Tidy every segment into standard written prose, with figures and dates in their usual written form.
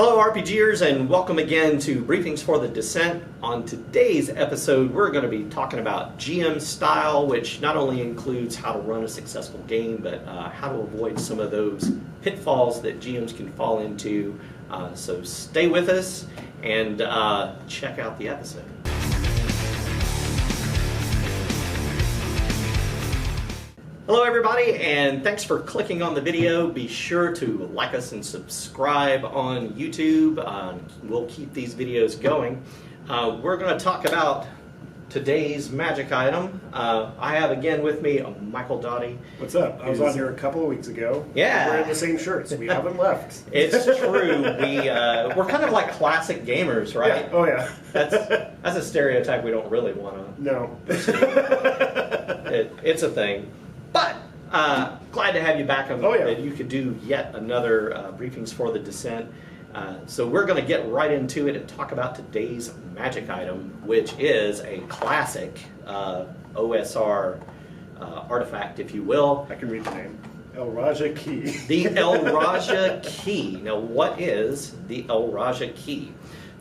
Hello RPGers, and welcome again to Briefings for the Descent. On today's episode we're going to be talking about GM style, which not only includes how to run a successful game, but how to avoid some of those pitfalls that GMs can fall into. So stay with us and check out the episode. Hello everybody, and thanks for clicking on the video. Be sure to like us and subscribe on YouTube. We'll keep these videos going. We're going to talk about today's magic item. I have again with me Michael Doughty. What's up? I was on here a couple of weeks ago. Yeah. We're wearing the same shirts. We haven't left. It's true. We're kind of like classic gamers, right? Yeah. Oh yeah. That's a stereotype we don't really want to. No. It's a thing. But glad to have you back on. Oh, yeah. That you could do yet another Briefings for the Descent. So we're going to get right into it and talk about today's magic item, which is a classic OSR artifact, if you will. I can read the name. El Raja Key. The El Raja Key. Now, what is the El Raja Key?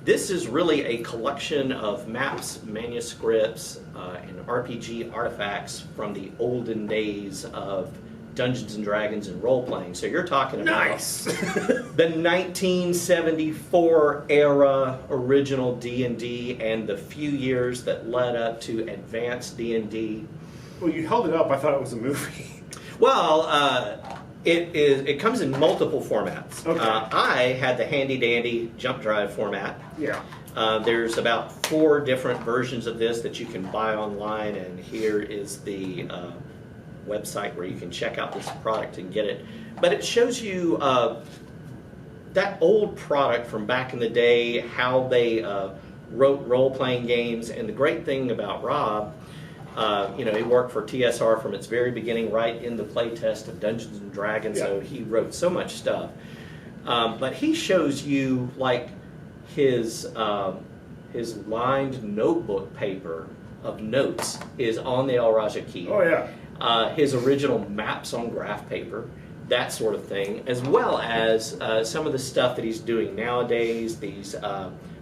This is really a collection of maps, manuscripts, and RPG artifacts from the olden days of Dungeons and Dragons and role-playing. So you're talking about Nice. the 1974 era original D&D and the few years that led up to advanced D&D. Well, you held it up. I thought it was a movie. Well, it comes in multiple formats. Okay. I had the handy-dandy jump drive format. Yeah. There's about 4 different versions of this that you can buy online, and here is the website where you can check out this product and get it. But it shows you that old product from back in the day, how they wrote role-playing games, and the great thing about Rob, he worked for TSR from its very beginning, right in the playtest of Dungeons and Dragons, Yeah. so he wrote so much stuff. But he shows you like his lined notebook paper of notes is on the El Raja Key. Oh yeah. His original maps on graph paper, that sort of thing, as well as some of the stuff that he's doing nowadays, these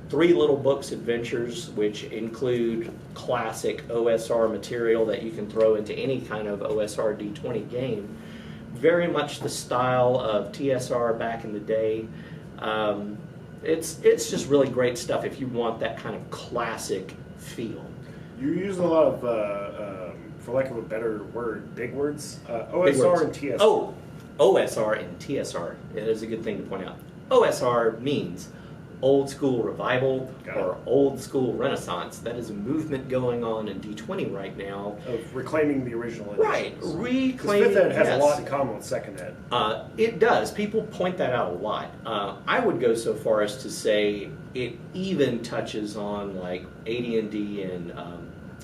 3 Little Books adventures, which include classic OSR material that you can throw into any kind of OSR D20 game. Very much the style of TSR back in the day. It's just really great stuff if you want that kind of classic feel. You're using a lot of, for lack of a better word, big words. OSR Big words. and TSR. Oh, OSR and TSR. It is a good thing to point out. OSR means old school revival or old school renaissance. That is a movement going on in D20 right now. Of reclaiming the original editions. Right, reclaiming. 5th Ed has yes. a lot in common with 2nd Ed. It does. People point that out a lot. I would go so far as to say it even touches on like AD&D and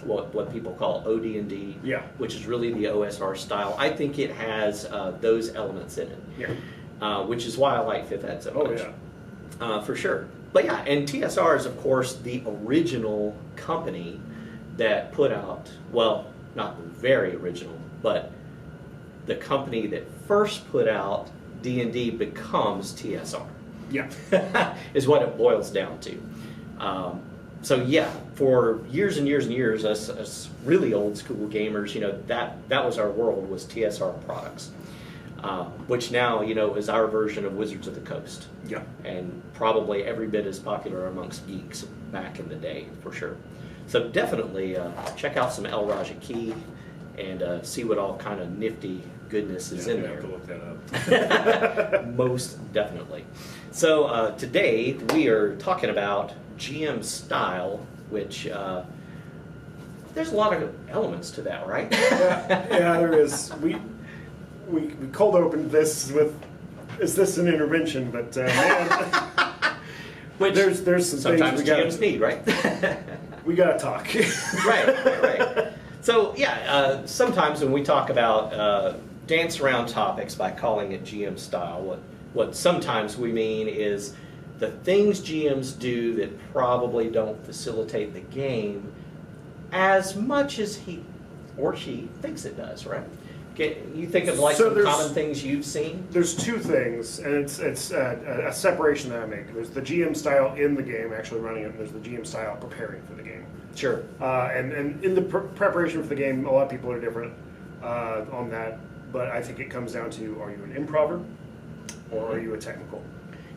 what people call OD&D, Yeah. which is really the OSR style. I think it has those elements in it, Yeah. which is why I like 5th Ed so much. Oh yeah. For sure. But yeah, and TSR is, of course, the original company that put out, well, not the very original, but the company that first put out D&D becomes TSR. Yeah. Is what it boils down to. So yeah, for years and years and years, us really old school gamers, that was our world, was TSR products. Which now, is our version of Wizards of the Coast. Yeah. And probably every bit as popular amongst geeks back in the day, for sure. So definitely check out some El Raja Key and see what all kind of nifty goodness is in I there. have to look that up. Most definitely. So today we are talking about GM style, which there's a lot of elements to that, right? Yeah, there is. We cold opened this with, is this an intervention? But man, Which there's some sometimes things GMs need, right? we gotta talk. Right. So yeah, sometimes when we talk about dance around topics by calling it GM style, what sometimes we mean is the things GMs do that probably don't facilitate the game as much as he or she thinks it does, right? You think of like So some there's- common things you've seen? There's two things, and it's a separation that I make. There's the GM style in the game, actually running it, and there's the GM style preparing for the game. Sure. And in the preparation for the game, a lot of people are different on that, but I think it comes down to, are you an improver or are you a technical?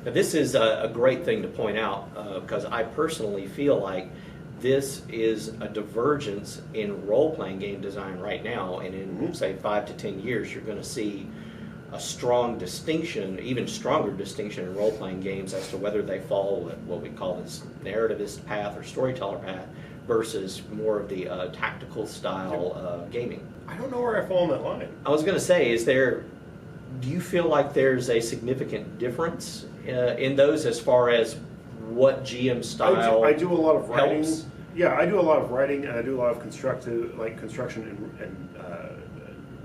Now, this is a great thing to point out because I personally feel like this is a divergence in role-playing game design right now, and in, say, 5 to 10 years, you're going to see a strong distinction, even stronger distinction in role-playing games as to whether they follow what we call this narrativist path or storyteller path versus more of the tactical style gaming. I don't know where I fall on that line. I was going to say, do you feel like there's a significant difference in those as far as what GM style I do a lot of writing. helps? Yeah, I do a lot of writing, and I do a lot of construction and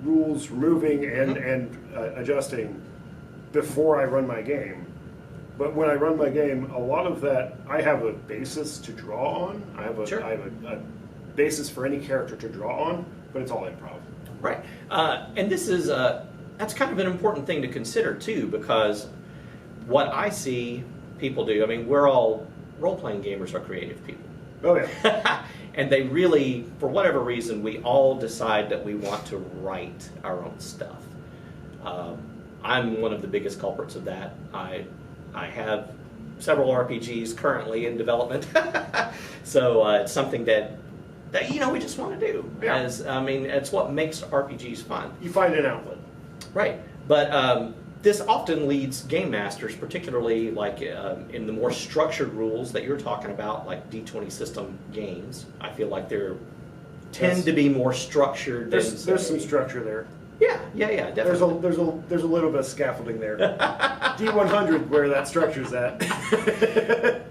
rules removing and adjusting before I run my game. But when I run my game, a lot of that, I have a basis to draw on. I have a basis for any character to draw on, but it's all improv. Right. And this is that's kind of an important thing to consider too, because what I see people do, I mean, we're all role-playing gamers are creative people. Oh yeah. And they really, for whatever reason, we all decide that we want to write our own stuff. I'm one of the biggest culprits of that. I have several RPGs currently in development, so it's something that we just want to do. Yeah. It's what makes RPGs fun. You find an outlet. Right, but this often leads game masters, particularly like in the more structured rules that you're talking about, like D20 system games. I feel like they tend to be more structured. There's some structure there. Yeah, definitely. There's a little bit of scaffolding there. D100 where that structure's at.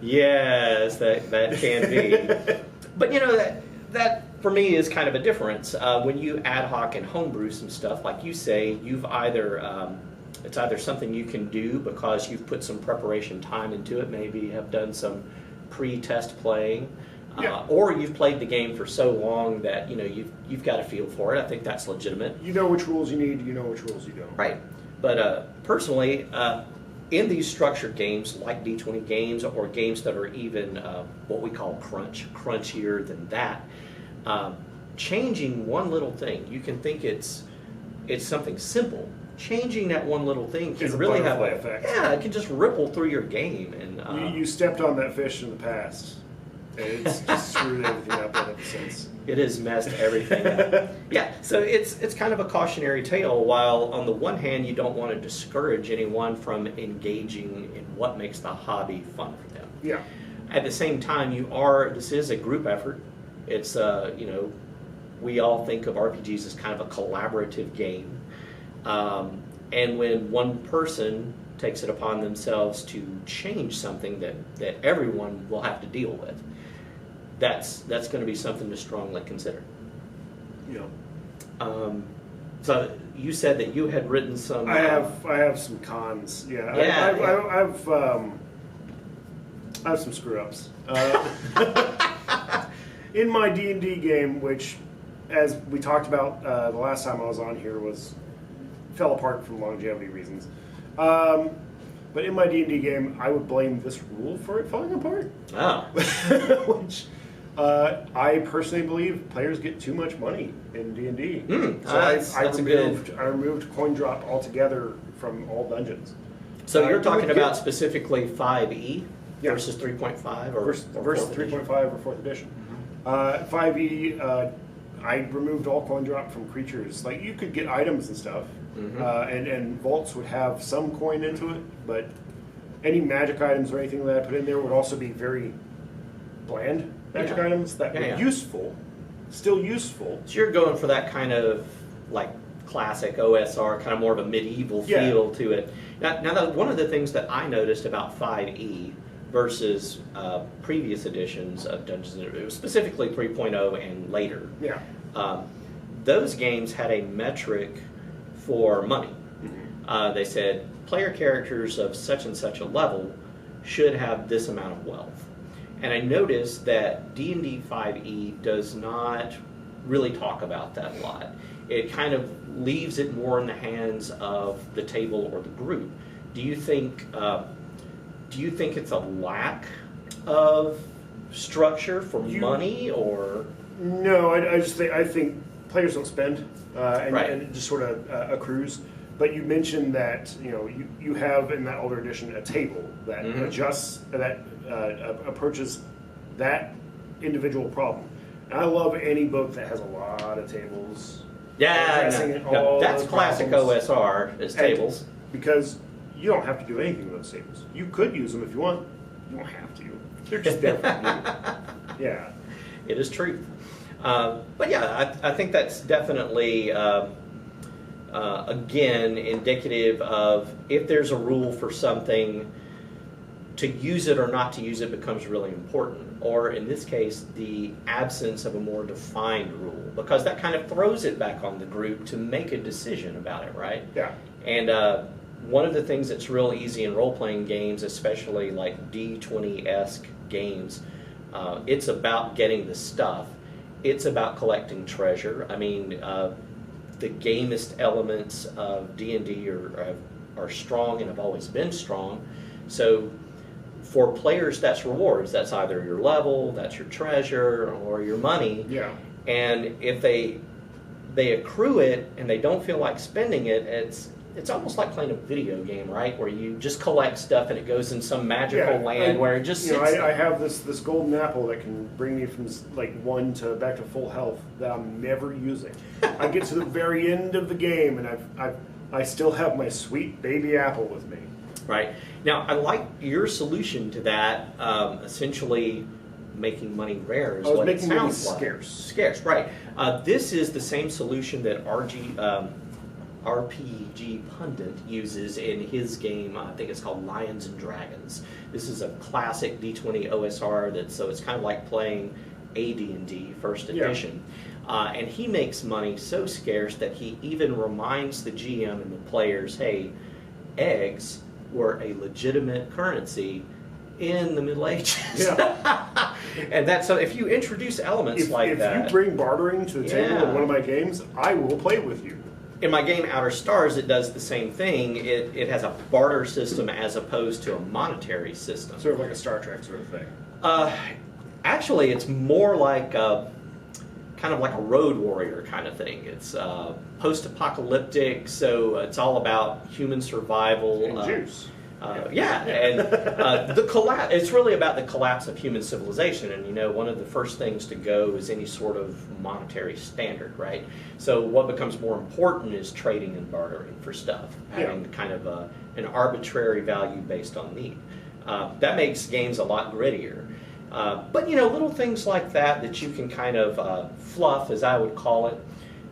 Yes, that can be. But that for me is kind of a difference. When you ad hoc and homebrew some stuff, like you say, you've it's either something you can do because you've put some preparation time into it, maybe have done some pre-test playing, or you've played the game for so long that you've got a feel for it. I think that's legitimate. You know which rules you need, you know which rules you don't. Right. But personally, in these structured games like D20 games or games that are even what we call crunchier than that, changing one little thing, you can think it's something simple. Changing that one little thing can really have an effect. Yeah, it can just ripple through your game. And you stepped on that fish in the past, and it's just screwed everything up ever since. It has messed everything up. Yeah, so it's kind of a cautionary tale. While on the one hand, you don't want to discourage anyone from engaging in what makes the hobby fun for them. Yeah. At the same time, this is a group effort. It's we all think of RPGs as kind of a collaborative game. And when one person takes it upon themselves to change something that everyone will have to deal with, that's going to be something to strongly consider. Yeah. So you said that you had written some. I have some cons. Yeah. Yeah. I have some screw ups. In my D&D game, which, as we talked about the last time I was on here, fell apart for longevity reasons. But in my D&D game, I would blame this rule for it falling apart. Oh. Which I personally believe players get too much money in D&D. I removed coin drop altogether from all dungeons. So you're talking about specifically 5e versus 3.5 or versus 3.5 or 4th edition. 5e, I removed all coin drop from creatures. Like, you could get items and stuff, and vaults would have some coin into it, but any magic items or anything that I put in there would also be very bland magic items that were useful, still useful. So you're going for that kind of like classic OSR, kind of more of a medieval feel to it. Now one of the things that I noticed about 5e versus previous editions of Dungeons & Dragons, specifically 3.0 and later, those games had a metric for money. They said player characters of such and such a level should have this amount of wealth. And I noticed that D&D 5e does not really talk about that a lot. it kind of leaves it more in the hands of the table or the group. Do you think it's a lack of structure for money, or? No, I think players don't spend, and it just sort of accrues. But you mentioned that you have in that older edition a table that adjusts, that approaches that individual problem. And I love any book that has a lot of tables. Yeah, that's classic OSR is tables. Because you don't have to do anything with those tables. You could use them if you want. You don't have to. They're just there for you. Yeah. It is true. But yeah, I think that's definitely, again, indicative of if there's a rule for something, to use it or not to use it becomes really important. Or in this case, the absence of a more defined rule, because that kind of throws it back on the group to make a decision about it, right? Yeah. And one of the things that's real easy in role-playing games, especially like D20-esque games, it's about getting the stuff. It's about collecting treasure. I mean, the gamist elements of D&D are strong and have always been strong. So for players, that's rewards. That's either your level, that's your treasure, or your money. Yeah. And if they accrue it and they don't feel like spending it, it's almost like playing a video game, right? Where you just collect stuff and it goes in some magical land where it just sits there. I have this golden apple that can bring me from like 1 to back to full health that I'm never using. I get to the very end of the game and I still have my sweet baby apple with me. Right. Now, I like your solution to that, essentially making money rare is what it sounds like. Scarce. Scarce, right. This is the same solution that RPG Pundit uses in his game. I think it's called Lions and Dragons. This is a classic D20 OSR. So it's kind of like playing AD&D First Edition. And he makes money so scarce that he even reminds the GM and the players, hey, eggs were a legitimate currency in the Middle Ages. Yeah. And that's so if you introduce elements like that. If you bring bartering to the table in one of my games, I will play with you. In my game Outer Stars, it does the same thing. It has a barter system as opposed to a monetary system. Sort of like a Star Trek sort of thing. Actually, it's more like kind of like a road warrior kind of thing. It's post-apocalyptic, so it's all about human survival. And juice. And the collapse. It's really about the collapse of human civilization, and one of the first things to go is any sort of monetary standard, right? So what becomes more important is trading and bartering for stuff, having kind of an arbitrary value based on need. That makes games a lot grittier. But little things like that you can kind of fluff, as I would call it,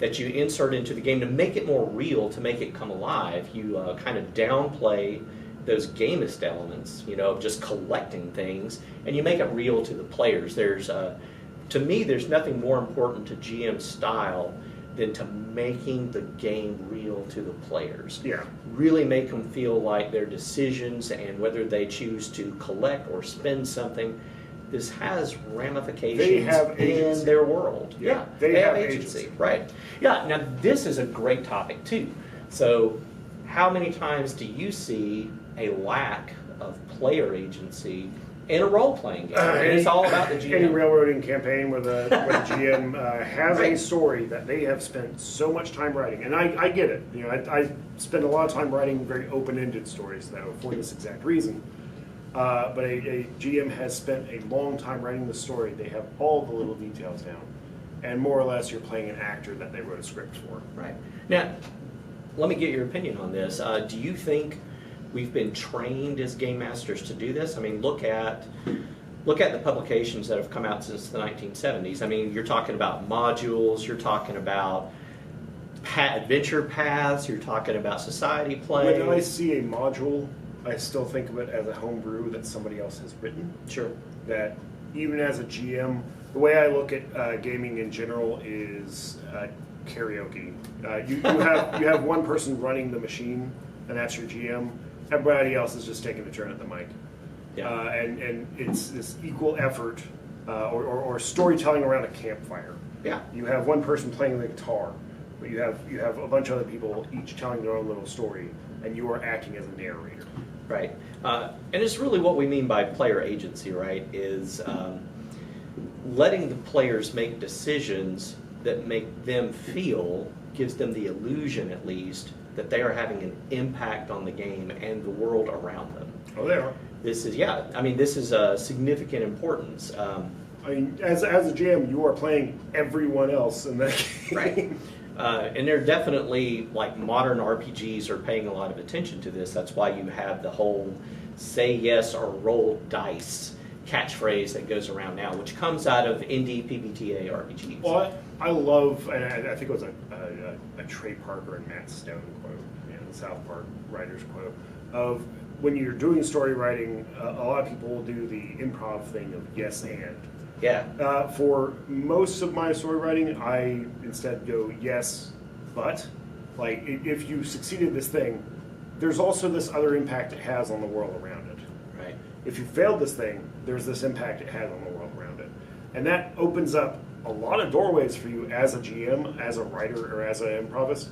that you insert into the game to make it more real, to make it come alive. You kind of downplay those gamist elements, of just collecting things, and you make it real to the players. To me, there's nothing more important to GM style than to making the game real to the players. Yeah. Really make them feel like their decisions and whether they choose to collect or spend something, this has ramifications in their world. Yeah, they have agency. Right. Yeah, now this is a great topic too. So how many times do you see a lack of player agency in a role-playing game? It's all about the GM. Any railroading campaign where the GM has a story that they have spent so much time writing, and I get it. I spend a lot of time writing very open-ended stories though for this exact reason. But a GM has spent a long time writing the story. They have all the little details down, and more or less you're playing an actor that they wrote a script for. Right. Now, let me get your opinion on this. Do you think we've been trained as game masters to do this? I mean, look at the publications that have come out since the 1970s. I mean, you're talking about modules, you're talking about adventure paths, you're talking about society play. When I see a module, I still think of it as a homebrew that somebody else has written. Sure. That even as a GM, the way I look at gaming in general is karaoke. You have one person running the machine, and that's your GM. Everybody else is just taking a turn at the mic. Yeah. And it's this equal effort or storytelling around a campfire. Yeah. You have one person playing the guitar. but you have a bunch of other people each telling their own little story, and you are acting as a narrator. Right. And it's really what we mean by player agency, right? Is letting the players make decisions that make them feel, gives them the illusion at least, that they are having an impact on the game and the world around them. Oh, they are. This is, yeah, I mean, this is a significant importance. I mean, as a GM, you are playing everyone else in that game. Right. And they're definitely, like, modern RPGs are paying a lot of attention to this. That's why you have the whole say yes or roll dice catchphrase that goes around now, which comes out of indie PBTA RPGs. Well, I love, and I think it was a Trey Parker and Matt Stone quote, the South Park writers quote, of when you're doing story writing, a lot of people will do the improv thing of yes and. Yeah. For most of my story writing, I instead go yes, but. Like, if you succeeded this thing, there's also this other impact it has on the world around it. Right. If you failed this thing, there's this impact it has on the world around it. And that opens up a lot of doorways for you as a GM, as a writer, or as an improvist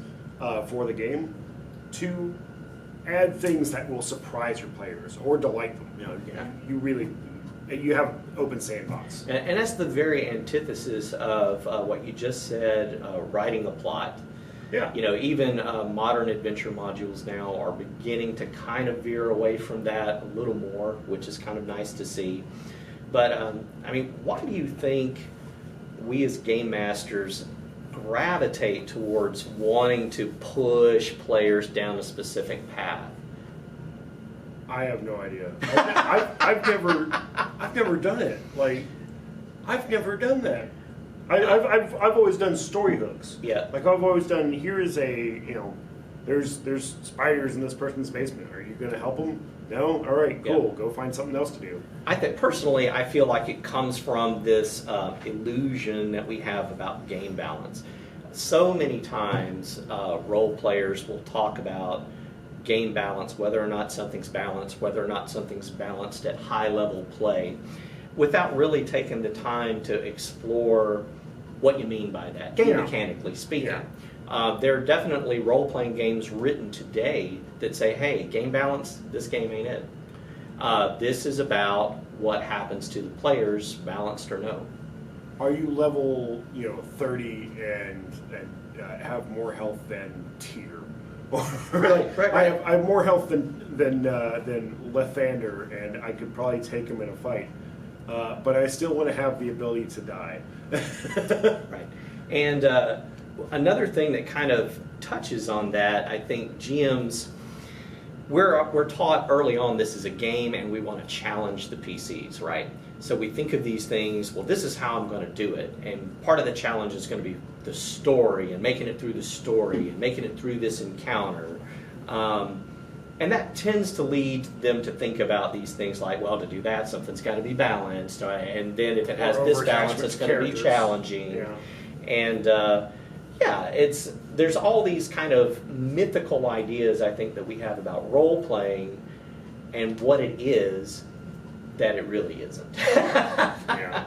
for the game to add things that will surprise your players or delight them. You have open sandbox. And that's the very antithesis of what you just said, writing a plot. Yeah. Even modern adventure modules now are beginning to kind of veer away from that a little more, which is kind of nice to see. But, I mean, why do you think we as game masters gravitate towards wanting to push players down a specific path? I have no idea. I've never done it. Like, I've never done that. I've always done story hooks. Yeah. Like, I've always done, here is there's spiders in this person's basement. Are you going to help them? No? All right, cool. Yeah. Go find something else to do. I think, personally, I feel like it comes from this illusion that we have about game balance. So many times, role players will talk about game balance, whether or not something's balanced, whether or not something's balanced at high-level play, without really taking the time to explore what you mean by that, game mechanically speaking. Yeah. There are definitely role-playing games written today that say, hey, game balance, this game ain't it. This is about what happens to the players, balanced or no. Are you level 30 and have more health than Tyr? Right. I have more health than Lathander, and I could probably take him in a fight. But I still want to have the ability to die. Right. And another thing that kind of touches on that, I think GMs, we're taught early on this is a game and we want to challenge the PCs, right? So we think of these things, well, this is how I'm going to do it. And part of the challenge is going to be the story and making it through the story and making it through this encounter. And that tends to lead them to think about these things like, well, to do that, something's got to be balanced. And then if it has this balance, it's going to be challenging. Yeah. And there's all these kind of mythical ideas, I think, that we have about role-playing and what it is that it really isn't. Yeah.